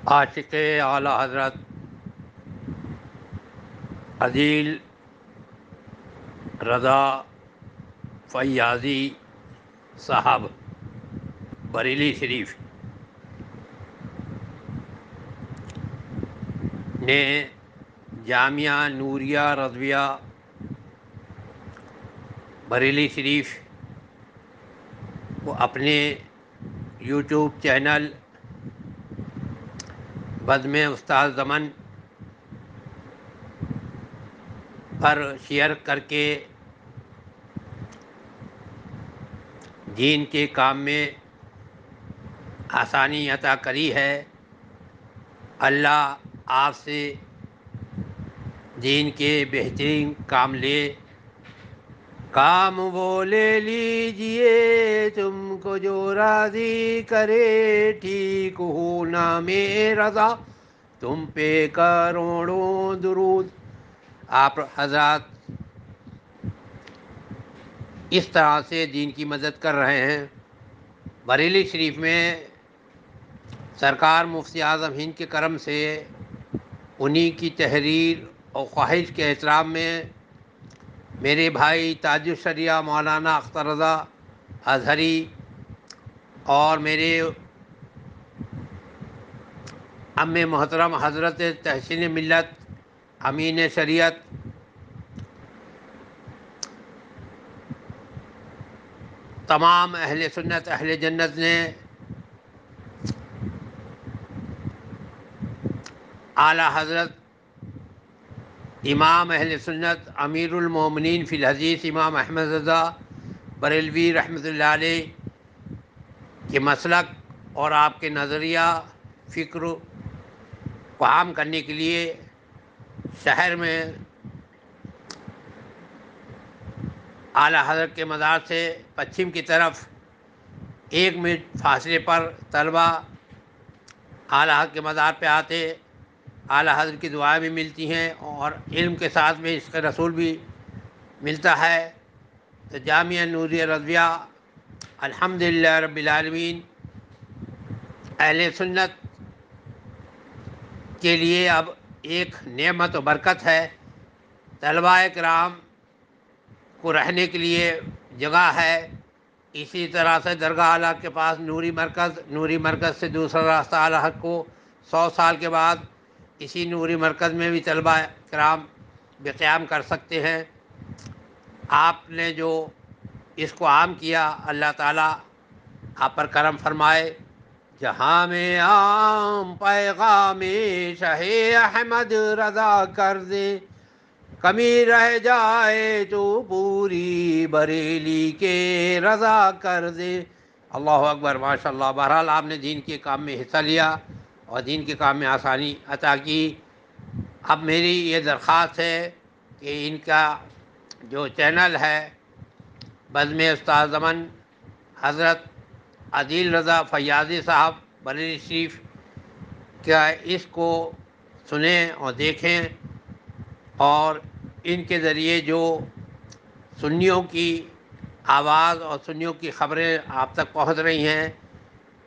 عاشق اعلی حضرت عدیل رضا فیاضی صاحب بریلی شریف نے جامعہ نوریہ رضویہ بریلی شریف کو اپنے یوٹیوب چینل بزم استاد زمن پر شیئر کر کے دین کے کام میں آسانی عطا کری ہے۔ اللہ آپ سے دین کے بہترین کام لے، کام وہ لے لیجئے تم کو جو راضی کرے، ٹھیک ہونا میں رضا تم پہ کروڑوں درود۔ آپ حضرات اس طرح سے دین کی مدد کر رہے ہیں۔ بریلی شریف میں سرکار مفتی اعظم ہند کے کرم سے انہی کی تحریر اور خواہش کے احترام میں میرے بھائی تاج الشریعہ مولانا اختر رضا اظہری اور میرے ام محترم حضرت تحسین ملت امین شریعت تمام اہل سنت اہل جنت نے اعلیٰ حضرت امام اہل سنت امیر المومنین فی الحدیث امام احمد رضا بریلوی رحمۃ اللہ علیہ کے مسلک اور آپ کے نظریہ فکر کو عام کرنے کے لیے شہر میں اعلیٰ حضرت کے مزار سے پچھم کی طرف 1 منٹ فاصلے پر طلبہ اعلیٰ حضرت کے مزار پہ آتے، اعلیٰ حضرت کی دعائیں بھی ملتی ہیں اور علم کے ساتھ میں عشق رسول بھی ملتا ہے۔ تو جامعہ نوریہ رضویہ الحمدللہ رب العالمین اہل سنت کے لیے اب ایک نعمت و برکت ہے۔ طلباء کرام کو رہنے کے لیے جگہ ہے۔ اسی طرح سے درگاہ اعلیٰ کے پاس نوری مرکز سے دوسرا راستہ اعلیٰ حضرت کو 100 سال کے بعد اسی نوری مرکز میں بھی طلباء کرام قیام کر سکتے ہیں۔ آپ نے جو اس کو عام کیا، اللہ تعالیٰ آپ پر کرم فرمائے۔ جہاں میں عام پیغام شاہ احمد رضا کر دے، کمی رہ جائے تو پوری بریلی کے رضا کر دے۔ اللہ اکبر، ماشاء اللہ۔ بہرحال آپ نے دین کے کام میں حصہ لیا اور دین کے کام میں آسانی عطا کی۔ اب میری یہ درخواست ہے کہ ان کا جو چینل ہے بزم استاد زمن حضرت عدیل رضا فیاضی صاحب بریلی شریف کیا، اس کو سنیں اور دیکھیں، اور ان کے ذریعے جو سنیوں کی آواز اور سنیوں کی خبریں آپ تک پہنچ رہی ہیں،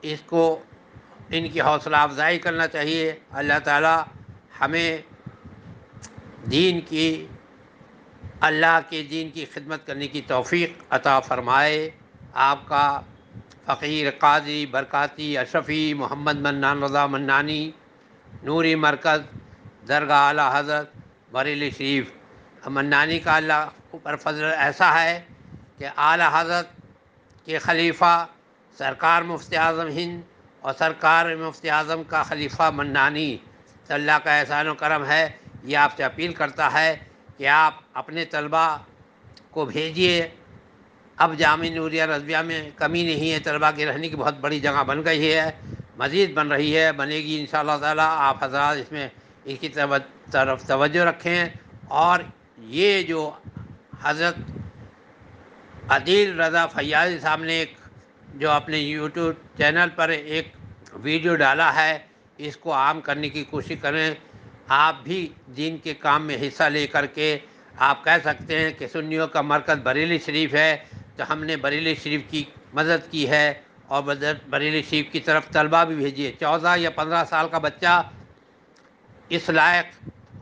اس کو ان کی حوصلہ افزائی کرنا چاہیے۔ اللہ تعالیٰ ہمیں اللہ کے دین کی خدمت کرنے کی توفیق عطا فرمائے۔ آپ کا فقیر قاضی برکاتی اشرفی محمد منان رضا منانی، نوری مرکز درگاہ اعلیٰ حضرت بریلی شریف۔ منانی کا اللہ پر فضل ایسا ہے کہ اعلیٰ حضرت کے خلیفہ سرکار مفتی اعظم ہند اور سرکار مفتی اعظم کا خلیفہ منانی، تو اللہ کا احسان و کرم ہے۔ یہ آپ سے اپیل کرتا ہے کہ آپ اپنے طلبہ کو بھیجیے۔ اب جامعہ نوریہ رضویہ میں کمی نہیں ہے، طلبہ کے رہنے کی بہت بڑی جگہ بن گئی ہے، مزید بن رہی ہے، بنے گی انشاءاللہ تعالیٰ۔ آپ حضرات اس کی طرف توجہ رکھیں، اور یہ جو حضرت عدیل رضا فیاضی صاحب نے جو اپنے یوٹیوب چینل پر ایک ویڈیو ڈالا ہے، اس کو عام کرنے کی کوشش کریں۔ آپ بھی دین کے کام میں حصہ لے کر کے آپ کہہ سکتے ہیں کہ سنیوں کا مرکز بریلی شریف ہے، تو ہم نے بریلی شریف کی مدد کی ہے اور بریلی شریف کی طرف طلبہ بھی بھیجیے۔ 14 یا 15 سال کا بچہ اس لائق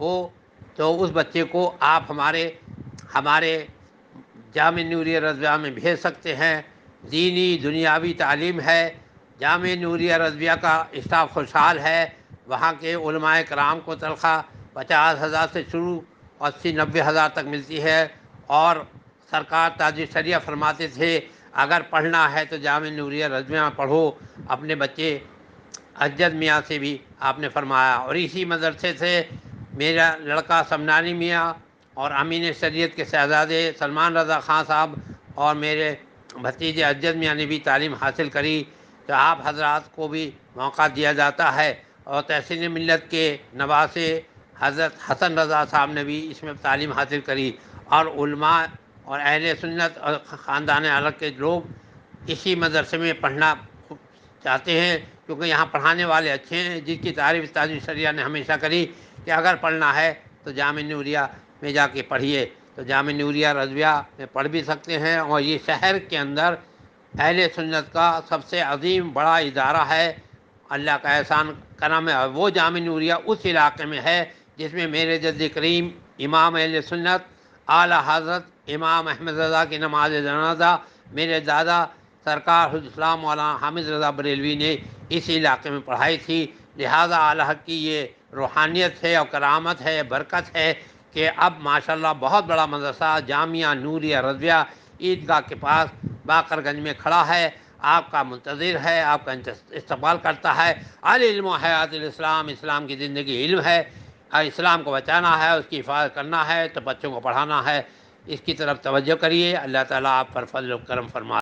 ہو تو اس بچے کو آپ ہمارے جامعہ نوریہ رضویہ میں بھیج سکتے ہیں۔ دینی دنیاوی تعلیم ہے۔ جامعہ نوریہ رضویہ کا اسٹاف خوشحال ہے۔ وہاں کے علماء کرام کو تنخواہ 50,000 سے شروع 80-90 ہزار تک ملتی ہے، اور سرکار تاج شریعہ فرماتے تھے اگر پڑھنا ہے تو جامعہ نوریہ رضویہ میں پڑھو۔ اپنے بچے اجد میاں سے بھی آپ نے فرمایا، اور اسی مدرسے سے میرا لڑکا سمنانی میاں اور امین شریعت کے شہزادے سلمان رضا خان صاحب اور میرے بھتیجے اجد میاں نے بھی تعلیم حاصل کری۔ تو آپ حضرات کو بھی موقع دیا جاتا ہے، اور تحسین ملت کے نواسے حضرت حسن رضا صاحب نے بھی اس میں تعلیم حاصل کری، اور علماء اور اہل سنت اور خاندان الگ کے لوگ اسی مدرسے میں پڑھنا چاہتے ہیں، کیونکہ یہاں پڑھانے والے اچھے ہیں، جس کی تعریف تاج شریعہ نے ہمیشہ کری کہ اگر پڑھنا ہے تو جامعہ نوریہ میں جا کے پڑھیے۔ تو جامعہ نوریہ رضویہ میں پڑھ بھی سکتے ہیں، اور یہ شہر کے اندر اہل سنت کا سب سے عظیم بڑا ادارہ ہے۔ اللہ کا احسان کرم ہے، اور وہ جامعہ نوریہ اس علاقے میں ہے جس میں میرے جد کریم امام اہل سنت اعلیٰ حضرت امام احمد رضا کی نماز جنازہ میرے دادا سرکار حجت الاسلام مولانا حامد رضا بریلوی نے اس علاقے میں پڑھائی تھی۔ لہذا اعلیٰ حق کی یہ روحانیت ہے اور کرامت ہے، برکت ہے کہ اب ماشاءاللہ بہت بڑا مدرسہ جامعہ نوریہ رضویہ عیدگاہ کے پاس باقر گنج میں کھڑا ہے، آپ کا منتظر ہے، آپ کا استقبال کرتا ہے۔ العلم حیات الاسلام، اسلام کی زندگی علم ہے، اور اسلام کو بچانا ہے، اس کی حفاظت کرنا ہے، تو بچوں کو پڑھانا ہے۔ اس کی طرف توجہ کریے۔ اللہ تعالیٰ آپ پر فضل و کرم فرما